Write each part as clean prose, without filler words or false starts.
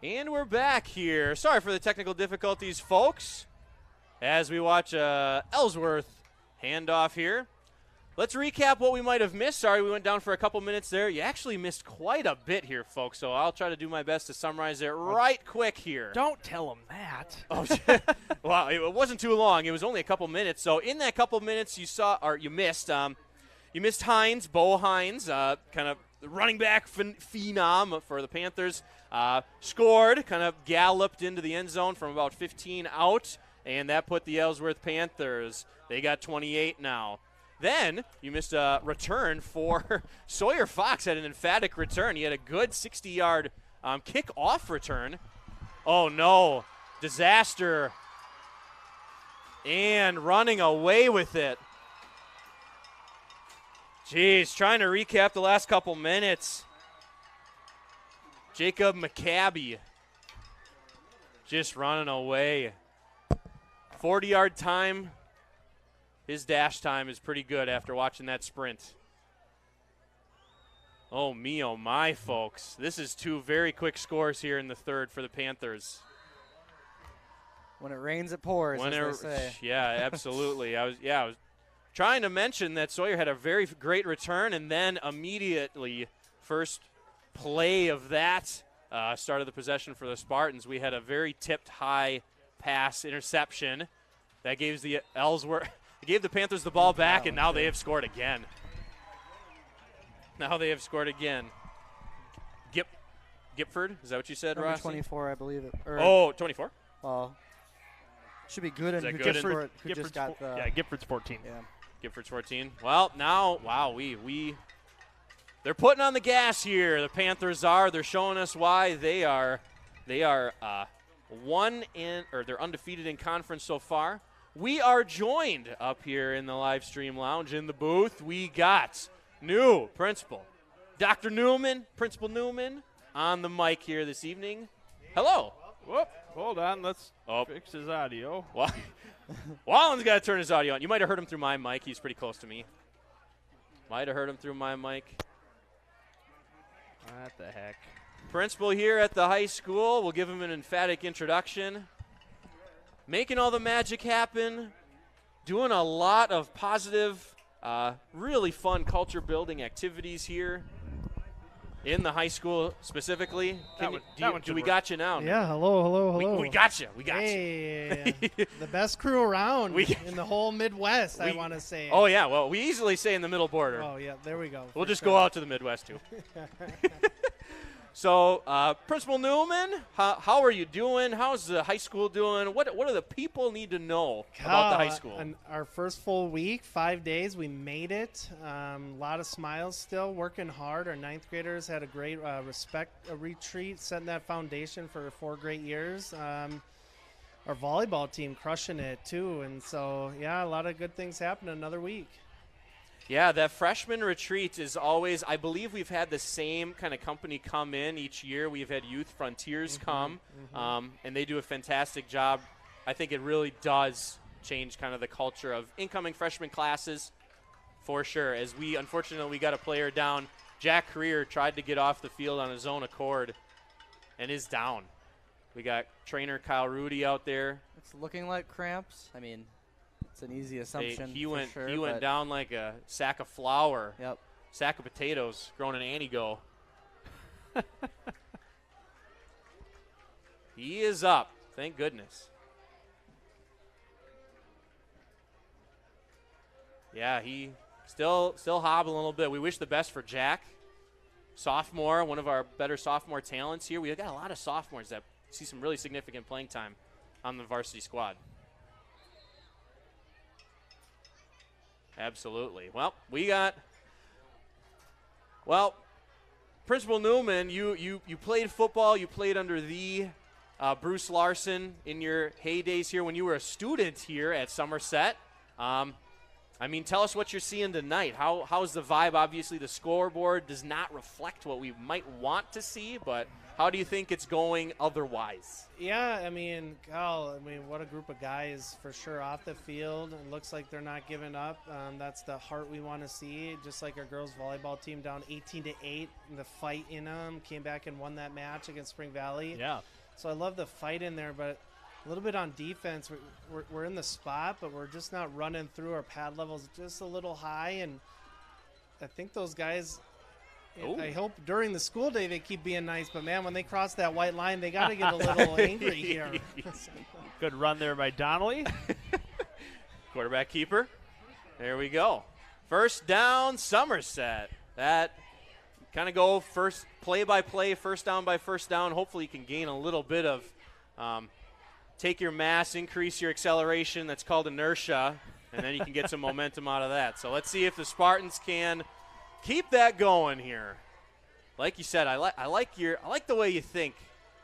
And we're back here. Sorry for the technical difficulties, folks, as we watch Ellsworth handoff here. Let's recap what we might have missed. Sorry we went down for a couple minutes there. You actually missed quite a bit here, folks, so I'll try to do my best to summarize it right quick here. Don't tell them that. Oh, wow, it wasn't too long. It was only a couple minutes. So in that couple minutes you missed Hines, Bo Hines, kind of the running back phenom for the Panthers. Scored, kind of galloped into the end zone from about 15 out, and that put the Ellsworth Panthers. They got 28 now. Then you missed a return for Sawyer Fox. Had an emphatic return. He had a good 60-yard kick-off return. Oh, no. Disaster. And running away with it. Jeez, trying to recap the last couple minutes. Jacob McCabe just running away. 40-yard time. His dash time is pretty good after watching that sprint. Oh, me, oh, my, folks. This is two very quick scores here in the third for the Panthers. When it rains, it pours, as they say. Yeah, absolutely. I was trying to mention that Sawyer had a very great return, and then immediately, first play of that started the possession for the Spartans. We had a very tipped high pass interception that gave the Panthers the ball back, and now they have scored again. Now they have scored again. Gipford, is that what you said, Number Ross? 24, I believe it. 24? Well, should be good. And Gipford's just got the. Yeah, Gipford's 14. Yeah. Gipford's 14. Well, now, wow, they're putting on the gas here. The Panthers are. They're showing us why they are they're undefeated in conference so far. We are joined up here in the live stream lounge in the booth. We got new principal, Dr. Newman, Principal Newman, on the mic here this evening. Hello. Whoop, hold on. Let's fix his audio. Wallen's got to turn his audio on. You might have heard him through my mic. He's pretty close to me. Might have heard him through my mic. What the heck? Principal here at the high school. We'll give him an emphatic introduction. Making all the magic happen. Doing a lot of positive, really fun culture-building activities here in the high school specifically. Do we got you now? Yeah, hello. We got you. Hey, the best crew around in the whole Midwest, I want to say. Oh, yeah. Well, we easily say in the middle border. Oh, yeah, there we go. We'll just go out to the Midwest, too. So, Principal Newman, how are you doing? How's the high school doing? What do the people need to know about the high school? Our first full week, 5 days, we made it. A lot of smiles still, working hard. Our ninth graders had a great retreat, setting that foundation for 4 great years. Our volleyball team crushing it, too. And so, yeah, a lot of good things happening another week. Yeah, that freshman retreat is always, I believe we've had the same kind of company come in each year. We've had Youth Frontiers come, and they do a fantastic job. I think it really does change kind of the culture of incoming freshman classes for sure. As unfortunately, we got a player down. Jack Creer tried to get off the field on his own accord and is down. We got trainer Kyle Rudy out there. It's looking like cramps. I mean, it's an easy assumption. He went down like a sack of flour. Yep. Sack of potatoes growing an Antigo. He is up. Thank goodness. Yeah, he still hobbling a little bit. We wish the best for Jack. Sophomore, one of our better sophomore talents here. We've got a lot of sophomores that see some really significant playing time on the varsity squad. Absolutely. Principal Newman, you played football. You played under the Bruce Larson in your heydays here when you were a student here at Somerset. I I mean, tell us what you're seeing tonight. How's the vibe? Obviously, the scoreboard does not reflect what we might want to see, but how do you think it's going otherwise? Yeah, I mean, what a group of guys for sure off the field. It looks like they're not giving up. That's the heart we want to see. Just like our girls volleyball team down 18-8, the fight in them, came back and won that match against Spring Valley. Yeah. So I love the fight in there, but a little bit on defense. We're in the spot, but we're just not running through. Our pad levels just a little high, and I think those guys. Ooh. I hope during the school day they keep being nice, but man, when they cross that white line, they got to get a little angry here. Good run there by Donnelly. Quarterback keeper. There we go. First down, Somerset. That kind of go first play-by-play, first down by first down. Hopefully you can gain a little bit of take your mass, increase your acceleration. That's called inertia, and then you can get some momentum out of that. So let's see if the Spartans can keep that going here. Like you said, I like the way you think,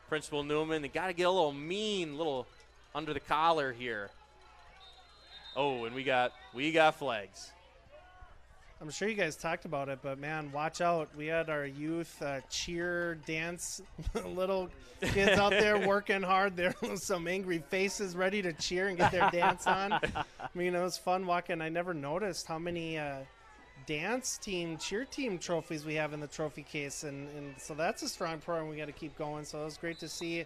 Principal Newman. They got to get a little mean, little under the collar here. Oh, and we got flags. I'm sure you guys talked about it, but man, watch out. We had our youth cheer, dance, little kids out there working hard. There was some angry faces ready to cheer and get their dance on. I mean, it was fun walking. I never noticed how many dance team, cheer team trophies we have in the trophy case, and so that's a strong program we got to keep going. So it was great to see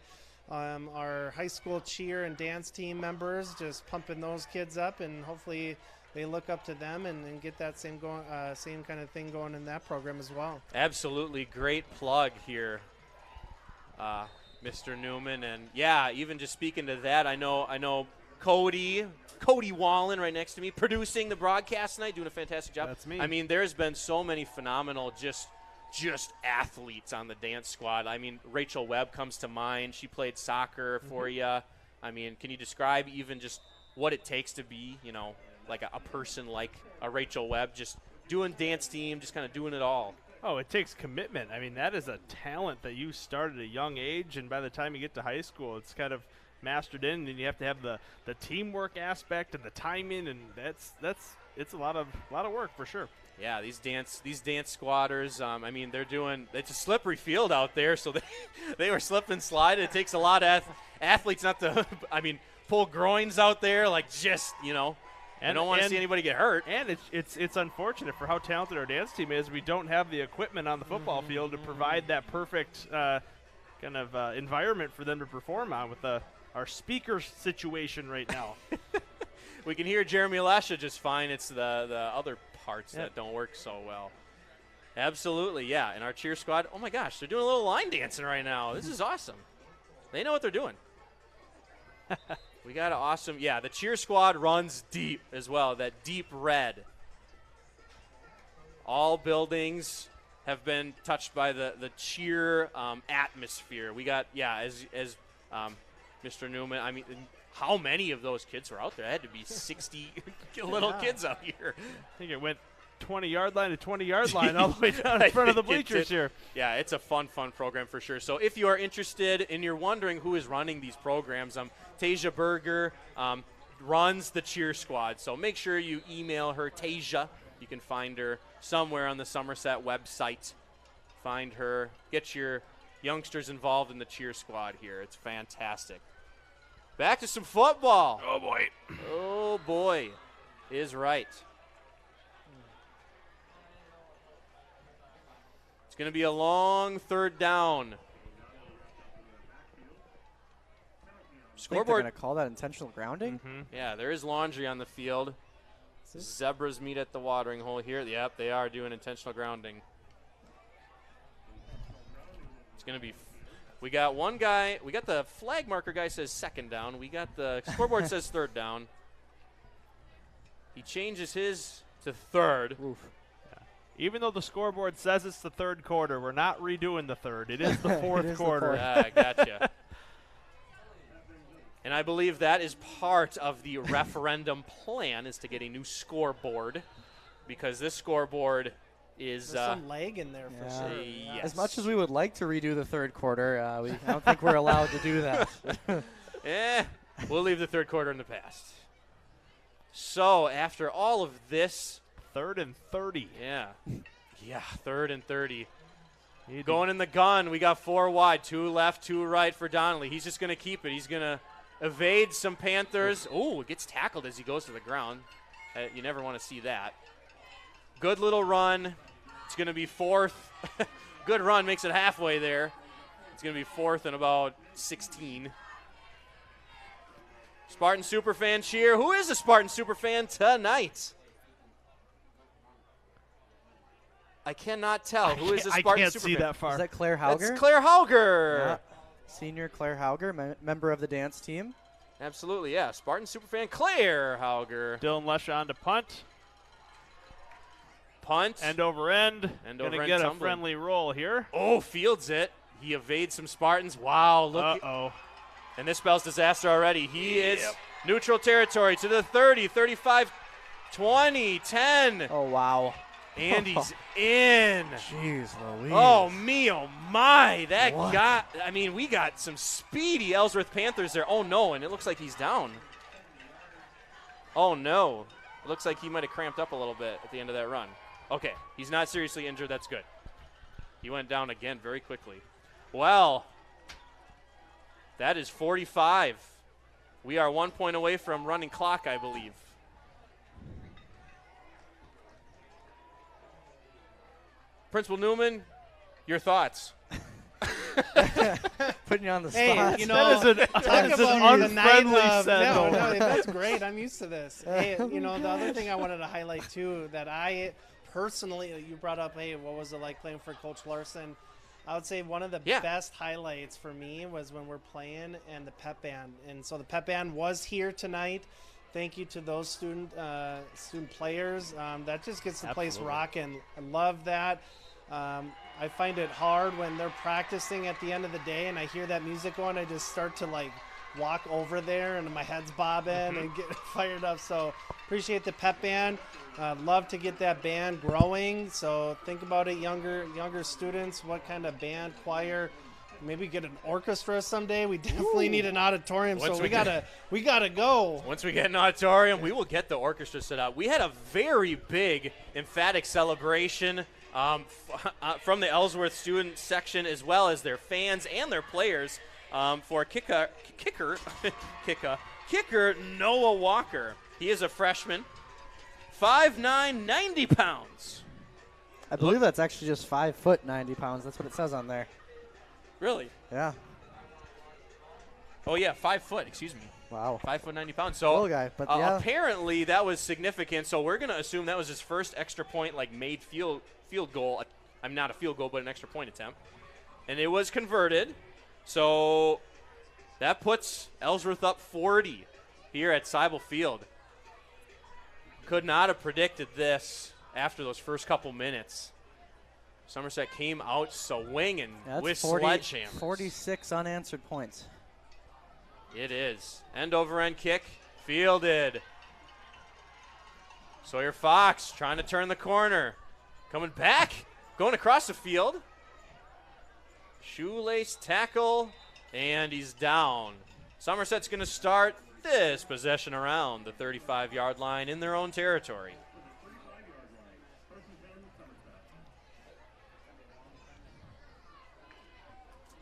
our high school cheer and dance team members just pumping those kids up, and hopefully they look up to them and get that same kind of thing going in that program as well. Absolutely great plug here, Mr. Newman. And yeah, even just speaking to that, I know Cody Wallen right next to me producing the broadcast tonight, doing a fantastic job. That's me. I mean, there's been so many phenomenal just athletes on the dance squad. I mean, Rachel Webb comes to mind. She played soccer for you. I mean, can you describe even just what it takes to be, like a person like a Rachel Webb, just doing dance team, just kind of doing it all? Oh, it takes commitment. I mean, that is a talent that you start at a young age, and by the time you get to high school, it's kind of mastered in, and you have to have the teamwork aspect and the timing, and it's a lot of work for sure. Yeah, these dance squatters, I mean, it's a slippery field out there, so they were slip and slide. It takes a lot of athletes not to, pull groins out there, I don't want to see anybody get hurt. And it's unfortunate for how talented our dance team is. We don't have the equipment on the football field to provide that perfect kind of environment for them to perform on with our speaker situation right now. We can hear Jeremy Lasha just fine. It's the other parts that don't work so well. Absolutely, yeah. And our cheer squad, oh my gosh, they're doing a little line dancing right now. This is awesome. They know what they're doing. We got an awesome, the cheer squad runs deep as well, that deep red. All buildings have been touched by the cheer atmosphere. We got, as Mr. Newman, I mean, how many of those kids were out there? It had to be 60 little kids out here. I think it went 20-yard line to 20-yard line all the way down in front of the bleachers here. Yeah, it's a fun program for sure. So if you are interested and you're wondering who is running these programs, Tasia Berger runs the cheer squad. So make sure you email her, Tasia. You can find her somewhere on the Somerset website. Find her. Get your youngsters involved in the cheer squad here. It's fantastic. Back to some football. Oh, boy. Oh, boy. Is right. It's going to be a long third down. Scoreboard. They're going to call that intentional grounding? Yeah, there is laundry on the field. Zebras meet at the watering hole here. Yep, they are doing intentional grounding. It's going to be we got one guy. We got the flag marker guy says second down. We got the scoreboard says third down. He changes his to third. Oof. Even though the scoreboard says it's the third quarter, we're not redoing the third. It is the fourth quarter. I gotcha. And I believe that is part of the referendum plan, is to get a new scoreboard, because this scoreboard is there's some lag in there for sure. Yes. As much as we would like to redo the third quarter, I don't think we're allowed to do that. We'll leave the third quarter in the past. So after all of this, 3rd and 30. yeah, 3rd and 30. He'd Going in the gun, we got 4 wide, 2 left, 2 right for Donnelly. He's just going to keep it. He's going to evade some Panthers. Oh, gets tackled as he goes to the ground. You never want to see that. Good little run. It's going to be 4th. Good run, makes it halfway there. It's going to be 4th and about 16. Spartan Superfan cheer. Who is a Spartan Superfan tonight? I cannot tell. Who is a Spartan I can't Superfan? see that far. Is that Claire Hauger? That's Claire Hauger. Yeah. Senior Claire Hauger, member of the dance team. Absolutely, yeah. Spartan Superfan Claire Hauger. Dylan Lesher on to punt. Punt. End over end. End Gonna over end get a tumbling. friendly roll here. Oh, fields it. He evades some Spartans. Wow, look. Uh-oh. And this spells disaster already. He is neutral territory to the 30, 35, 20, 10. Oh, wow. And he's in. Jeez Louise. Oh, me, oh, my. That What? we got some speedy Ellsworth Panthers there. Oh, no, and it looks like he's down. Oh, no. It looks like he might have cramped up a little bit at the end of that run. Okay, he's not seriously injured. That's good. He went down again very quickly. Well, that is 45. We are 1 point away from running clock, I believe. Principal Newman, your thoughts? Putting you on the Hey, spot. you know, That is an talk about the night unfriendly of, no, send. that's great. I'm used to this. Hey, you know, the other thing I wanted to highlight too, that I personally, you brought up, hey, what was it like playing for Coach Larson? I would say one of the best highlights for me was when we're playing and the pep band. And so the pep band was here tonight. Thank you to those student players. That just gets the place rocking. I love that. I find it hard when they're practicing at the end of the day and I hear that music going, I just start to like walk over there and my head's bobbing and get fired up. So appreciate the pep band. Love to get that band growing. So think about it, younger students, what kind of band, choir, maybe get an orchestra someday. We definitely need an auditorium. Once So we we gotta go. Once we get an auditorium, we will get the orchestra set up. We had a very big, emphatic celebration from the Ellsworth student section, as well as their fans and their players, for kicker Noah Walker. He is a freshman, 5'9", 90 pounds. I believe that's actually just 5 foot 90 pounds. That's what it says on there. Really? Yeah. Oh yeah, 5 foot. Excuse me. Wow. 5 foot 90 pounds. So Little guy, but yeah. apparently that was significant. So we're gonna assume that was his first extra point, like made field goal. I'm not a field goal, but an extra point attempt, and it was converted. So that puts Ellsworth up 40 here at Seibel Field. Could not have predicted this after those first couple minutes. Somerset came out swinging with sledgehammers. 46 unanswered points. It is. End over end kick. Fielded. Sawyer Fox trying to turn the corner. Coming back. Going across the field. Shoelace tackle. And he's down. Somerset's going to start this possession around the 35-yard line in their own territory.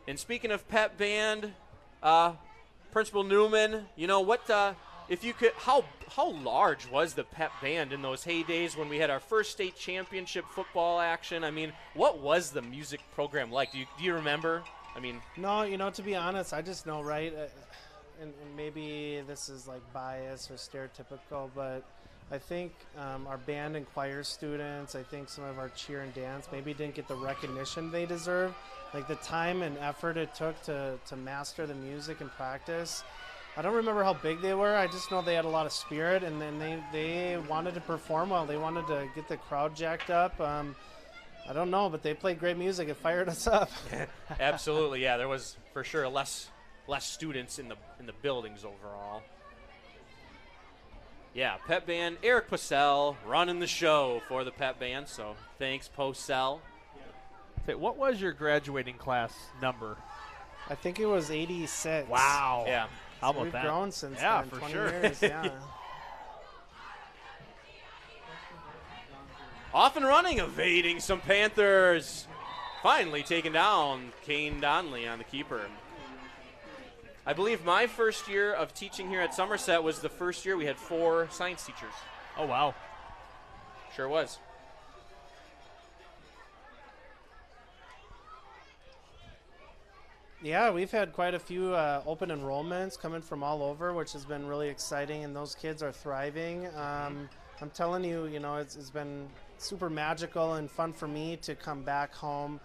And speaking of pep band, Principal Newman, you know what? If you could, how large was the pep band in those heydays when we had our first state championship football action? I mean, what was the music program like? Do you remember? I mean, No, you know, to be honest, I just know, right? And maybe this is like bias or stereotypical, but I think our band and choir students, I think some of our cheer and dance maybe didn't get the recognition they deserve. Like the time and effort it took to master the music and practice. I don't remember how big they were. I just know they had a lot of spirit, and then they wanted to perform well. They wanted to get the crowd jacked up. I don't know, but they played great music. It fired us up. absolutely, yeah. There was for sure less students in the buildings overall. Yeah, pep band. Eric Purcell running the show for the pep band. So thanks, Purcell. Say, what was your graduating class number? I think it was 86. Wow. Yeah. How about We've that? grown since Yeah, then, for 20 sure. years, yeah. Off and running, evading some Panthers. Finally taken down, Kane Donnelly on the keeper. I believe my first year of teaching here at Somerset was the first year we had 4 science teachers. Oh, wow. Sure was. Yeah, we've had quite a few open enrollments coming from all over, which has been really exciting, and those kids are thriving. I'm telling you, it's been super magical and fun for me to come back home.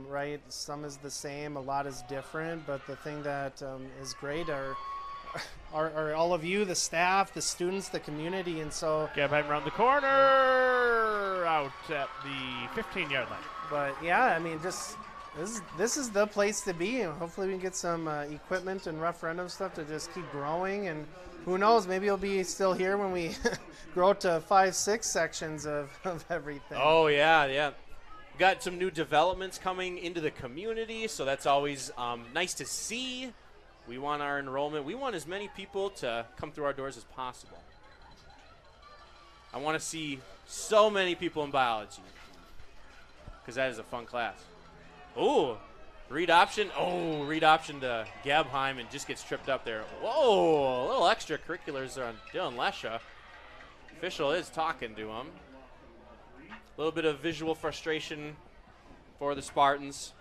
Right, some is the same, a lot is different, but the thing that is great are all of you, the staff, the students, the community, and so. Gabheim around the corner, out at the 15-yard line. But yeah, I mean, just this is the place to be, and hopefully we can get some equipment and referendum stuff to just keep growing, and who knows, maybe you'll be still here when we grow to 5-6 sections of everything. Oh yeah. Got some new developments coming into the community, so that's always nice to see. We want our enrollment. We want as many people to come through our doors as possible. I want to see so many people in biology because that is a fun class. Oh, read option. Oh, read option to Gabheim and just gets tripped up there. Whoa, a little extracurriculars on Dylan Lesha. Official is talking to him. A little bit of visual frustration for the Spartans.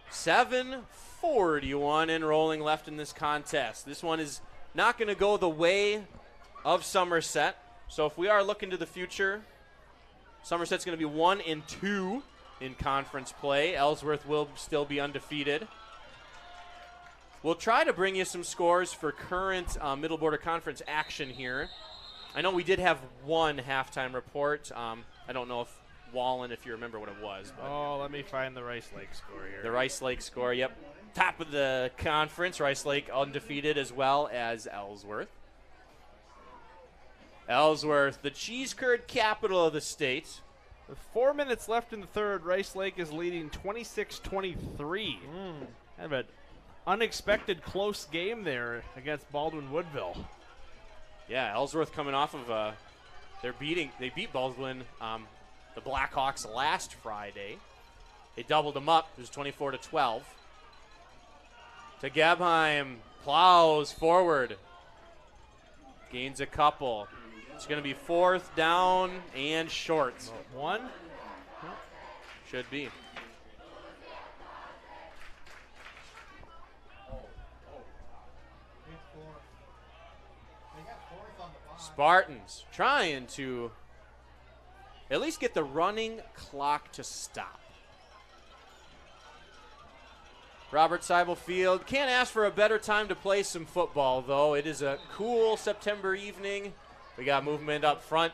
.741 enrolling left in this contest. This one is not going to go the way of Somerset. So if we are looking to the future, Somerset's going to be 1-2 in conference play. Ellsworth will still be undefeated. We'll try to bring you some scores for current Middle Border Conference action here. I know we did have one halftime report. I don't know if Wallen, if you remember what it was. But oh, let me find the Rice Lake score here. The Rice Lake score, yep. Top of the conference, Rice Lake undefeated as well as Ellsworth. Ellsworth, the cheese curd capital of the state. With 4 minutes left in the third, Rice Lake is leading 26-23. Kind of an unexpected close game there against Baldwin Woodville. Yeah, Ellsworth coming off of they beat Baldwin, the Blackhawks last Friday. They doubled them up. It was 24-12. To Gabheim, plows forward. Gains a couple. It's going to be 4th down and short. One? Should be. Spartans trying to at least get the running clock to stop. Robert Seibel Field. Can't ask for a better time to play some football, though. It is a cool September evening. We got movement up front.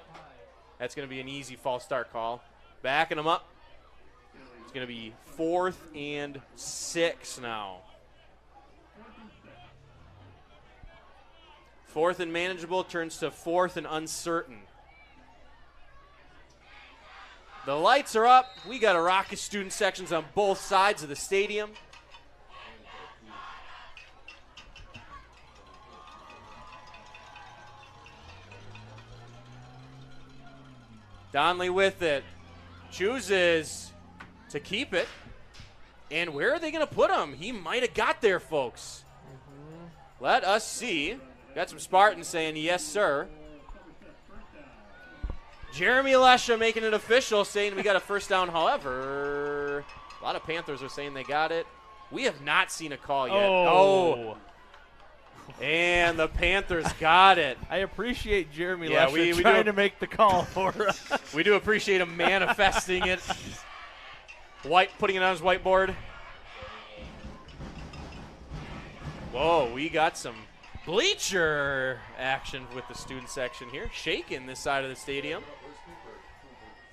That's going to be an easy false start call. Backing them up. It's going to be 4th and 6 now. 4th and manageable turns to 4th and uncertain. The lights are up. We got a raucous student sections on both sides of the stadium. Donnelly with it. Chooses to keep it. And where are they going to put him? He might have got there, folks. Let us see. Got some Spartans saying, yes, sir. Jeremy Lesha making it official, saying we got a first down. However, a lot of Panthers are saying they got it. We have not seen a call yet. Oh. And the Panthers got it. I appreciate Jeremy Yeah, Lesha we trying do. to make the call for us. We do appreciate him manifesting it. Putting it on his whiteboard. Whoa, we got some bleacher action with the student section here. Shaking this side of the stadium.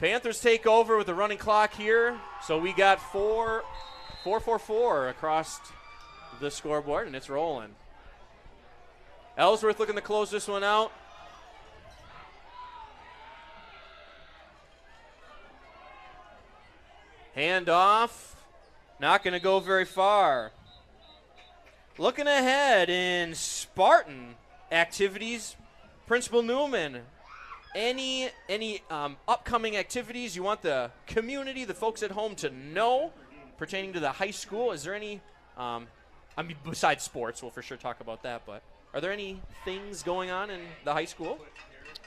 Panthers take over with the running clock here. So we got 4-4-4 across the scoreboard, and it's rolling. Ellsworth looking to close this one out. Hand off. Not going to go very far. Looking ahead in Spartan, activities. Principal Newman, any upcoming activities you want the community, the folks at home to know pertaining to the high school? Is there any, besides sports, we'll for sure talk about that, but are there any things going on in the high school?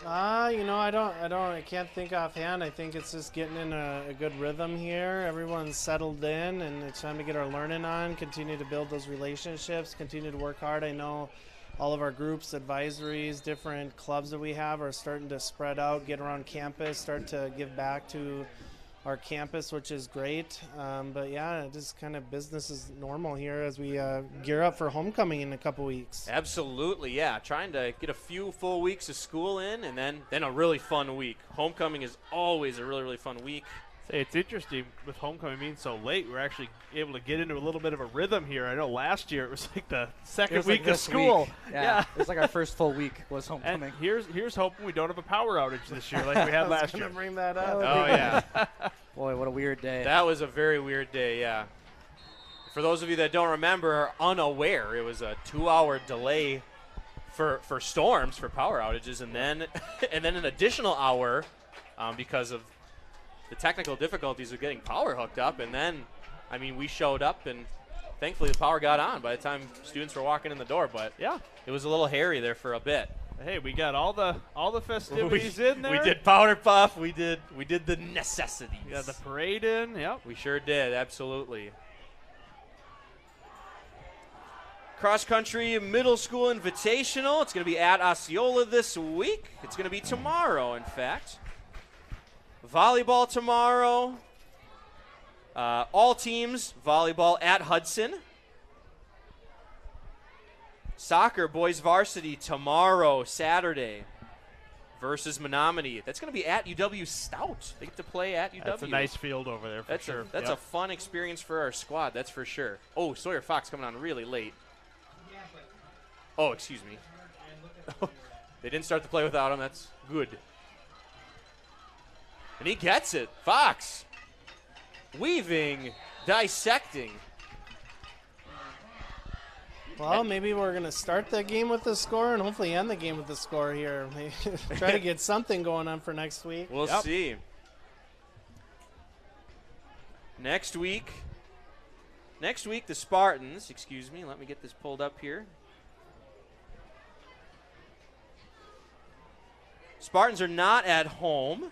I can't think offhand. I think it's just getting in a good rhythm here. Everyone's settled in, and it's time to get our learning on, continue to build those relationships, continue to work hard. I know all of our groups, advisories, different clubs that we have are starting to spread out, get around campus, start to give back to our campus, which is great. But yeah, just kind of business as normal here as we gear up for homecoming in a couple weeks. Absolutely, yeah. Trying to get a few full weeks of school in, and then a really fun week. Homecoming is always a really, really fun week. Hey, it's interesting with homecoming being so late. We're actually able to get into a little bit of a rhythm here. I know last year it was like the second week of school. Yeah, it was like our first full week was And homecoming. here's hoping we don't have a power outage this year like we had last year. I was going to bring that up. Oh, yeah. Boy, what a weird day. That was a very weird day, yeah. For those of you that don't remember, are unaware, it was a 2-hour delay for storms, for power outages, and then an additional hour because of the technical difficulties of getting power hooked up. And then, we showed up, and thankfully the power got on by the time students were walking in the door. But Yeah. it was a little hairy there for a bit. Hey, we got all the festivities in there. We did powder puff. We did the necessities. We got the parade in. Yep. We sure did, absolutely. Cross country middle school invitational. It's going to be at Osceola this week. It's going to be tomorrow, in fact. Volleyball tomorrow. All teams volleyball at Hudson. Soccer boys varsity tomorrow, Saturday, versus Menominee. That's going to be at UW Stout. They get to play at UW. That's a nice field over there for sure. That's a fun experience for our squad, that's for sure. Oh, Sawyer Fox coming on really late. Oh, excuse me. They didn't start the play without him. That's good. And he gets it. Fox. Weaving. Dissecting. Well, maybe we're going to start the game with the score and hopefully end the game with the score here. Try to get something going on for next week. We'll see. Next week, the Spartans, excuse me, let me get this pulled up here. Spartans are not at home.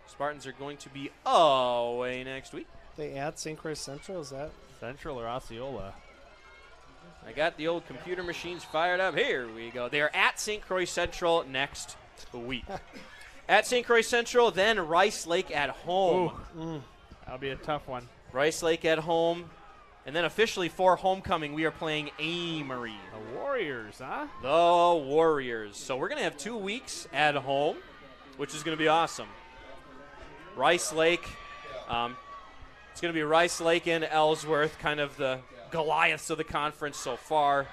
Spartans are going to be away next week. They at St. Croix Central, is that? Central or Osceola? I got the old computer machines fired up. Here we go. They are at St. Croix Central next week. At St. Croix Central, then Rice Lake at home. That'll be a tough one. Rice Lake at home. And then officially for homecoming, we are playing Amory. The Warriors, huh? The Warriors. So we're going to have 2 weeks at home, which is going to be awesome. Rice Lake. It's going to be Rice Lake and Ellsworth, kind of the Goliaths of the conference so far,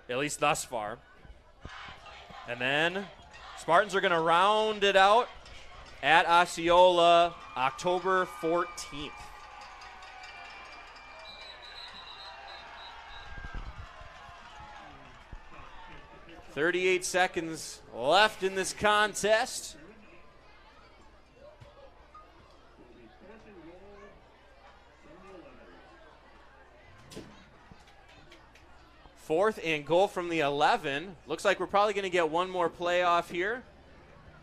at least thus far. And then Spartans are going to round it out at Osceola October 14th. .38 seconds left in this contest. Fourth and goal from the 11. Looks like we're probably going to get one more play off here.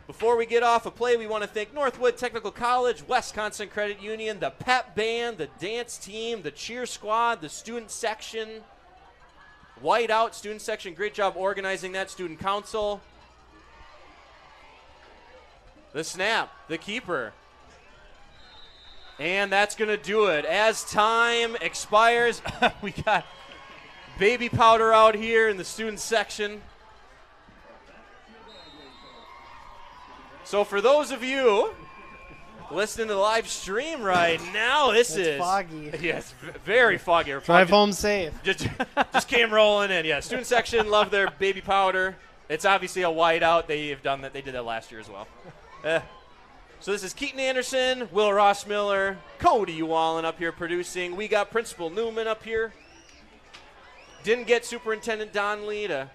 Before we get off a play, we want to thank Northwood Technical College, Wisconsin Credit Union, the pep band, the dance team, the cheer squad, the student section, white out student section. Great job organizing that. Student council. The snap, the keeper. And that's going to do it. As time expires, we got baby powder out here in the student section. So for those of you listening to the live stream right now, this is foggy. Yes, very foggy. Drive home safe. Just came rolling in. Yeah, student section love their baby powder. It's obviously a whiteout. They've done that. They did that last year as well. So this is Keaton Anderson, Will Ross Miller, Cody Wallen up here producing. We got Principal Newman up here. Didn't get Superintendent Donnelly to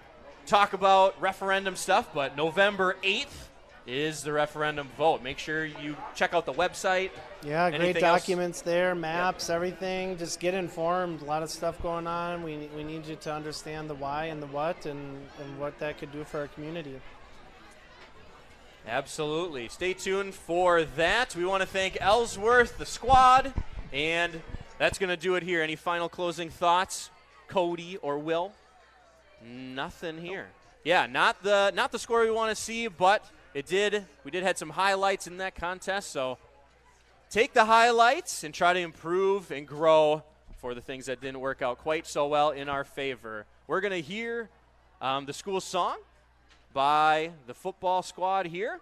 talk about referendum stuff, but November 8th is the referendum vote. Make sure you check out the website. Yeah, great Anything else? documents there, maps, everything. Just get informed. A lot of stuff going on. We need you to understand the why and the what and what that could do for our community. Absolutely. Stay tuned for that. We want to thank Ellsworth, the squad, and that's going to do it here. Any final closing thoughts, Cody or Will? Nothing here. Yeah, not the score we want to see, but we did had some highlights in that contest, so take the highlights and try to improve and grow for the things that didn't work out quite so well in our favor. We're going to hear the school song by the football squad here.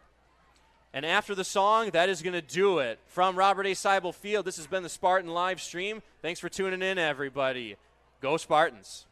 And after the song, that is going to do it. From Robert A. Seibel Field, this has been the Spartan live stream. Thanks for tuning in, everybody. Go Spartans.